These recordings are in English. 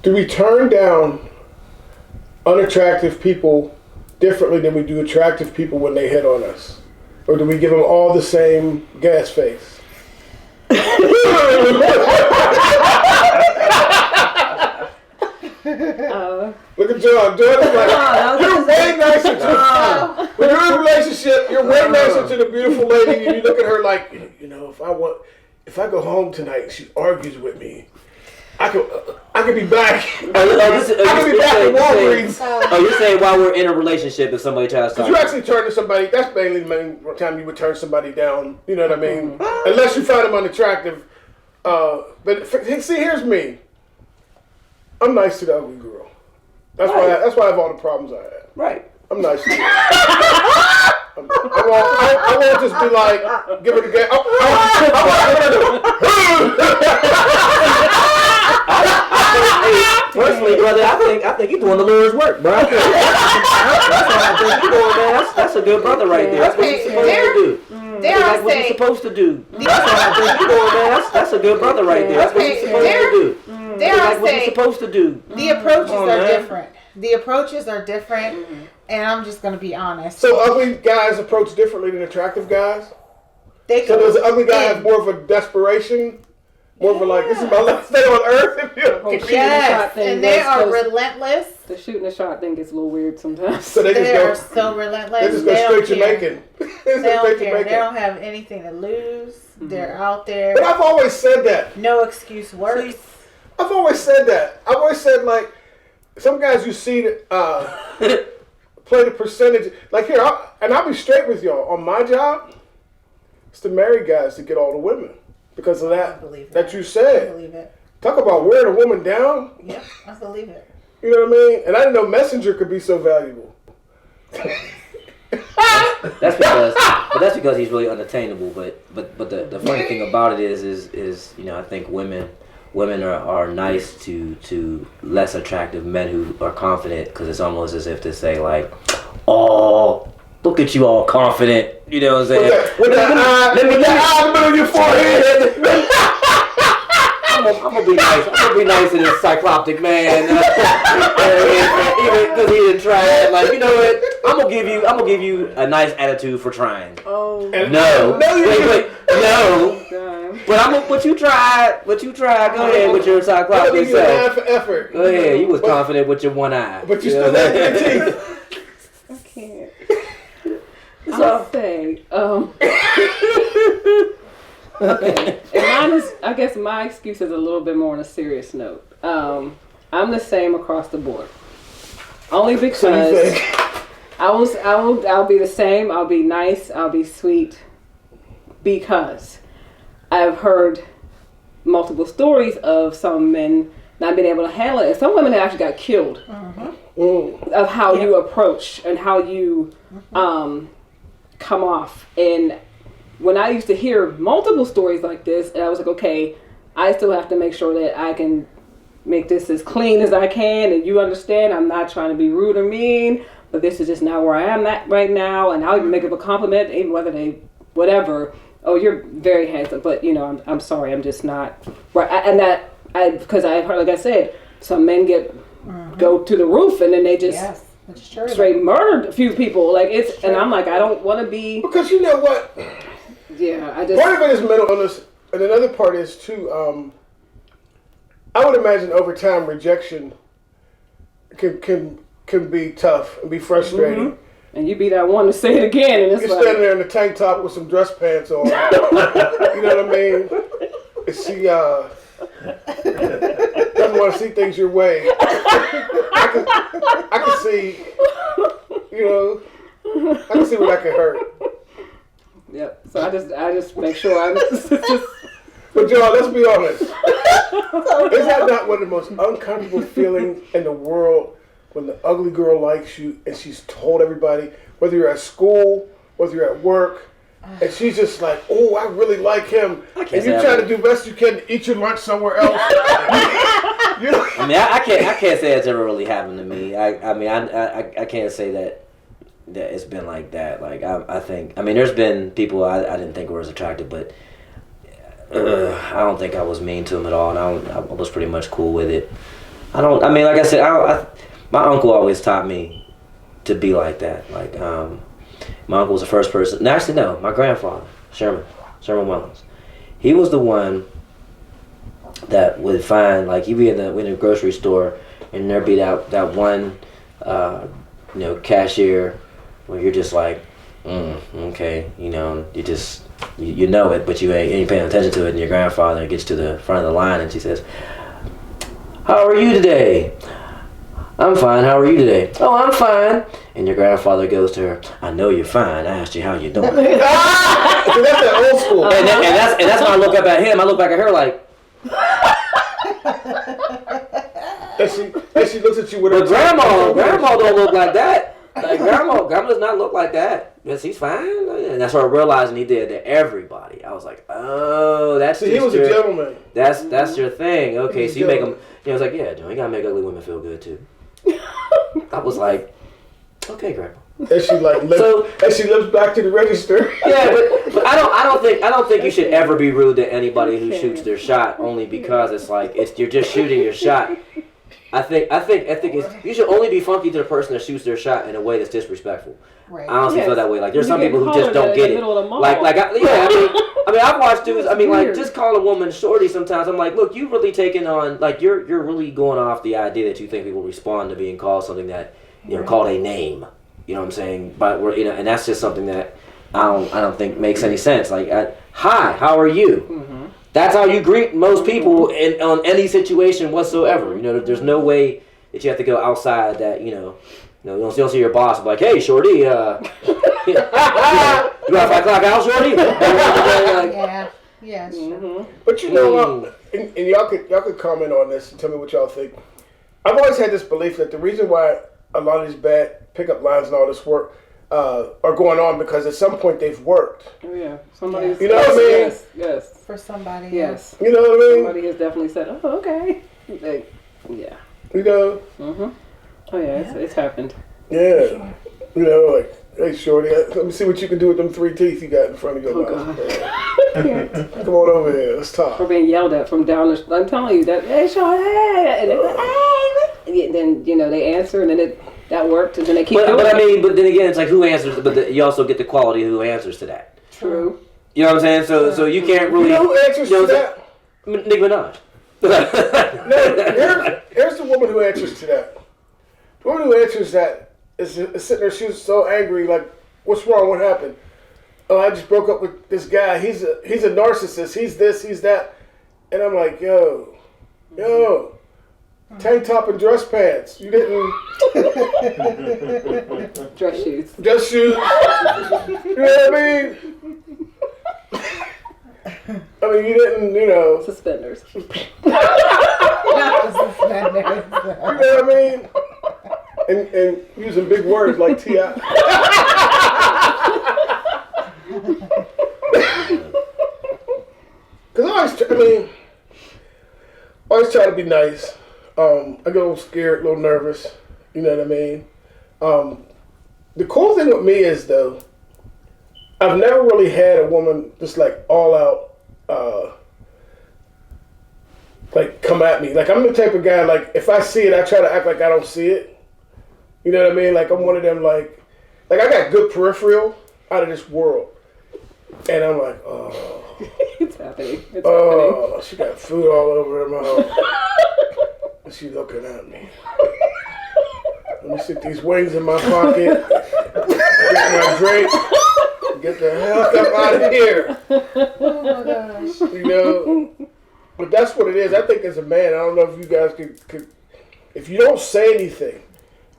Do we turn down unattractive people differently than we do attractive people when they hit on us? Or do we give them all the same gas face? Look at John. John is like, you're way nicer to when you're in a relationship, you're way nicer to the beautiful lady, and you look at her like, if I go home tonight and she argues with me, I could be back. I could be back in Walgreens. Oh, you're saying while we're in a relationship, if somebody tries to... Because you actually turn to somebody, that's mainly the main time you would turn somebody down, you know what I mean? Unless you find them unattractive. But see, here's me. I'm nice to the ugly girl. That's why I have all the problems I have. Right. I'm nice to her. I won't just be like, give her the game. Personally, brother, I think you're doing the Lord's work, bro. That's what I think you're doing, man. That's a good brother right there. That's what you're supposed to do. That's what you're supposed to do. That's what I think you're doing, man. That's a good brother right there. That's what you're supposed to do. That's what you're supposed to do. The approaches are different. The approaches are different, and I'm just going to be honest. So ugly guys approach differently than attractive guys? So does the ugly guy have more of a desperation? More of a like, this is my last day on earth? Yes, and they are relentless. The shooting the shot thing gets a little weird sometimes. So they are so relentless. They just go straight Jamaican. They don't care. They don't have anything to lose. Mm-hmm. They're out there. But I've always said that. No excuse works. I've always said that. I've always said, like, some guys you see that play the percentage. Like, here, I'll be straight with y'all. On my job, it's the married guys that get all the women. Because of that you said. I believe it. Talk about wearing a woman down. Yeah, I believe it. You know what I mean? And I didn't know Messenger could be so valuable. That's because he's really unattainable. But the funny thing about it is I think women are nice to less attractive men who are confident, because it's almost as if to say like, oh, look at you all confident. You know what I'm saying? With that eye in the middle of your forehead. I'm gonna be nice. I'm gonna be nice to this cycloptic man, even because he didn't try it. Like, you know what? I'm gonna give you a nice attitude for trying. Oh no! Wait, no! But what you tried. Go ahead with your cycloptic self. Effort. Go ahead. You was confident with your one eye. But you still had your teeth. I can't. I'll say, okay, and mine is, I guess my excuse is a little bit more on a serious note. I'm the same across the board. Only because I'll be the same. I'll be nice. I'll be sweet. Because I've heard multiple stories of some men not being able to handle it. And some women actually got killed of how you approach and how you come off. And when I used to hear multiple stories like this, and I was like, okay, I still have to make sure that I can make this as clean as I can, and you understand I'm not trying to be rude or mean, but this is just not where I am at right now, and I'll even make up a compliment, even whether they, whatever, oh, you're very handsome, but I'm sorry, I'm just not right. Because I've heard, like I said, some men go to the roof, and then they just straight murdered a few people. Like and I'm like, I don't want to be, because you know what? Yeah, I just, part of it is mental illness, and another part is too. I would imagine over time rejection can be tough and be frustrating. Mm-hmm. And you be that one to say it again, and it's you're standing there in a tank top with some dress pants on. You know what I mean? And she doesn't want to see things your way. I can see, I can see where that can hurt. Yep. So I just make sure I'm. But y'all, let's be honest. Is that not one of the most uncomfortable feelings in the world when the ugly girl likes you and she's told everybody, whether you're at school, whether you're at work, and she's just like, oh, I really like him. And you're trying to do best you can to eat your lunch somewhere else. I mean, I can't say it's ever really happened to me. I can't say that it's been like that. Like, I think, there's been people I didn't think were as attractive, but I don't think I was mean to them at all, and I was pretty much cool with it. I don't. I mean, like I said, my uncle always taught me to be like that. Like, my uncle was the first person. No, actually, no. My grandfather, Sherman Wellens. He was the one that would find, like, you'd be in the grocery store, and there'd be that one, cashier where you're just like, okay, you know it, but you ain't paying attention to it. And your grandfather gets to the front of the line, and she says, "How are you today?" "I'm fine. How are you today?" "Oh, I'm fine." And your grandfather goes to her, "I know you're fine. I asked you how you doing." That's that old school. And that's when I look up at him. I look back at her like. And she looks at you with But grandma don't look like that. Like grandma does not look like that. Yes, he's fine. And that's what I realized, and he did to everybody. I was like, oh, that's. See, he was a gentleman. That's your thing. Okay, so you make him. I was like, yeah, Joe, you gotta make ugly women feel good too. I was like, okay, grandma. And she lives back to the register. Yeah, but I don't think you should ever be rude to anybody who shoots their shot, only because it's like you're just shooting your shot. I think you should only be funky to the person that shoots their shot in a way that's disrespectful. Right. I honestly feel that way. Like there's some get people who just don't get it. I mean I've watched dudes. I mean like just call a woman shorty sometimes. I'm like, look, you really taking on like you're really going off the idea that you think people respond to being called something that called a name. You know what I'm saying? But and that's just something that I don't think makes any sense. Like, hi, how are you? Mm-hmm. That's how you greet most people on any situation whatsoever. There's no way that you have to go outside that. You don't see your boss like, hey, shorty, you want to 5 o'clock out, shorty? Yeah, sure. Mm-hmm. But and y'all could comment on this and tell me what y'all think. I've always had this belief that the reason why a lot of these bad pickup lines and all this work are going on because at some point they've worked. Oh yeah, somebody's. You know what I mean? Yes. For somebody. Yes. You know what I mean? Somebody has definitely said, "Oh, okay." Yeah. Mhm. Oh yeah, it's happened. Yeah. Like, hey, shorty, let me see what you can do with them 3 teeth you got in front of your mouth. Come on over here, let's talk. Or being yelled at from down the. I'm telling you that. Hey, shorty, and they're like, hey. Then they answer, and then that worked, and then they keep doing it. But then again, it's like who answers? But you also get the quality of who answers to that. True. You know what I'm saying? So you can't really. You know who answers to that? Nicki Minaj. No, here's the woman who answers to that. The woman who answers that is sitting there, she was so angry, like, what's wrong? What happened? Oh, I just broke up with this guy. He's a narcissist. He's this, he's that. And I'm like, yo, tank top and dress pants. You didn't. Dress shoes. Dress shoes. You know what I mean? I mean, you didn't, Suspenders. Not the suspenders. You know what I mean? And using big words like T.I. Because I always try to be nice. I get a little scared, a little nervous. You know what I mean? The cool thing with me is, though, I've never really had a woman just like all out, like come at me. Like I'm the type of guy, like if I see it, I try to act like I don't see it. You know what I mean? Like I'm one of them, like I got good peripheral out of this world. And I'm like, oh. It's happening. It's happening. She got food all over her mouth. And she looking at me. Let me stick these wings in my pocket. Get my drink. Get the hell out of here. Oh my gosh. But that's what it is. I think as a man, I don't know if you guys could if you don't say anything,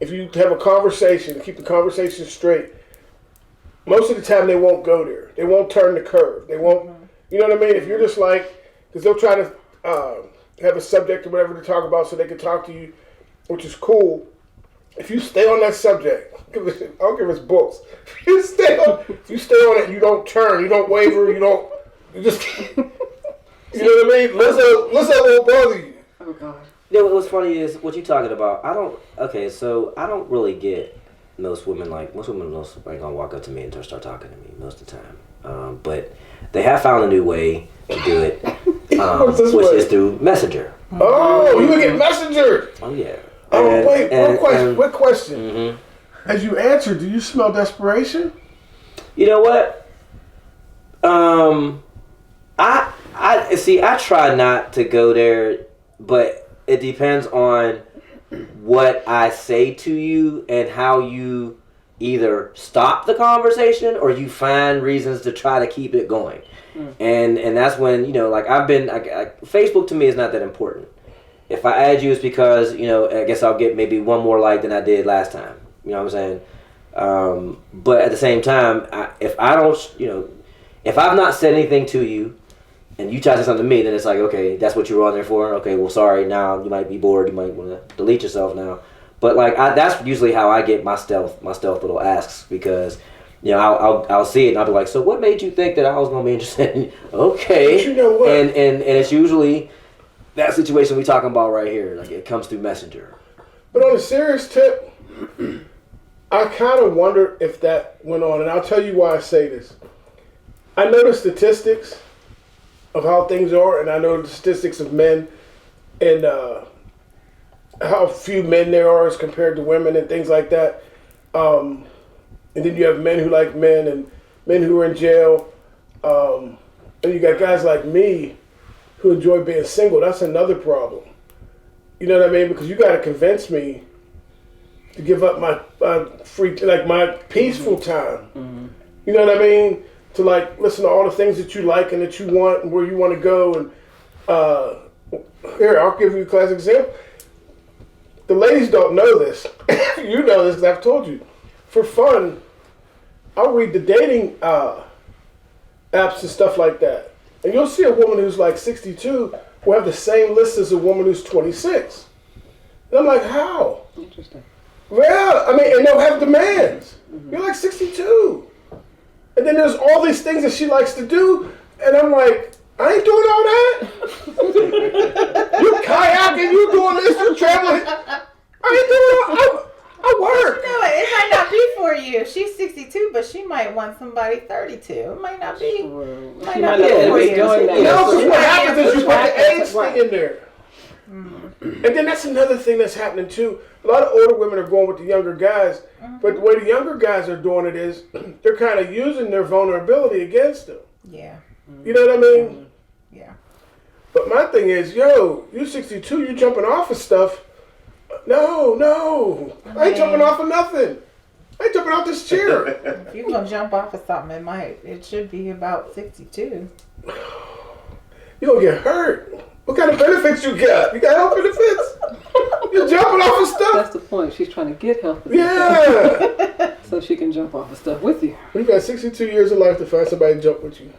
if you have a conversation, keep the conversation straight, most of the time they won't go there. They won't turn the curve. They won't, you know what I mean? If you're just like, because they'll try to have a subject or whatever to talk about so they can talk to you, which is cool. If you stay on that subject, I don't care if it's books. If you stay on it, you don't turn, you don't waver, you just, you know what I mean? Lizzo won't bother you. Oh God. What's funny is what you're talking about. I don't really get most women ain't gonna walk up to me and start talking to me most of the time. But they have found a new way to do it. What's this which way? is through Messenger. Oh, you would get Messenger. Oh yeah. Oh, wait, what question? Mm-hmm. As you answer, do you smell desperation? You know what? I see. I try not to go there, but it depends on what I say to you and how you either stop the conversation or you find reasons to try to keep it going. And that's when, like Facebook to me is not that important. If I add you, it's because, I guess I'll get maybe one more like than I did last time. You know what I'm saying? But at the same time, if I've not said anything to you and you try to say something to me, then it's like, okay, that's what you were on there for. Okay, well, sorry. Now you might be bored. You might want to delete yourself now. But like, that's usually how I get my stealth little asks, because I'll see it and I'll be like, so what made you think that I was gonna be interested in you? Okay, but you know what? And it's usually that situation we talking about right here. Like, it comes through Messenger. But on a serious tip, I kind of wonder if that went on, and I'll tell you why I say this. I know the statistics of how things are, and I know the statistics of men and how few men there are as compared to women and things like that. And then you have men who like men and men who are in jail. And you got guys like me who enjoy being single. That's another problem. You know what I mean? Because you got to convince me to give up my my peaceful time. Mm-hmm. You know what I mean? To like listen to all the things that you like and that you want and where you want to go. And here, I'll give you a classic example. The ladies don't know this. You know this because I've told you. For fun, I'll read the dating apps and stuff like that. And you'll see a woman who's like 62 will have the same list as a woman who's 26. And I'm like, how? Interesting. Well, I mean, and they'll have demands. Mm-hmm. You're like 62. And then there's all these things that she likes to do. And I'm like, I ain't doing all that. You kayaking, you doing this, you traveling. I ain't doing all I work. No, it might not be for you. She's 62, but she might want somebody 32. It might not be. Might not be for you. No, because what happens is you put the age thing in there. And then that's another thing that's happening too. A lot of older women are going with the younger guys, but the way the younger guys are doing it is they're kind of using their vulnerability against them. Yeah. You know what I mean? Yeah. But my thing is, you 62, you jumping off of stuff. No. I ain't jumping off of nothing. I ain't jumping off this chair. If you're going to jump off of something, it should be about 62. You're going to get hurt. What kind of benefits you got? You got health benefits? You're jumping off of stuff. That's the point. She's trying to get health. Yeah. So she can jump off of stuff with you. You've got 62 years of life to find somebody to jump with you.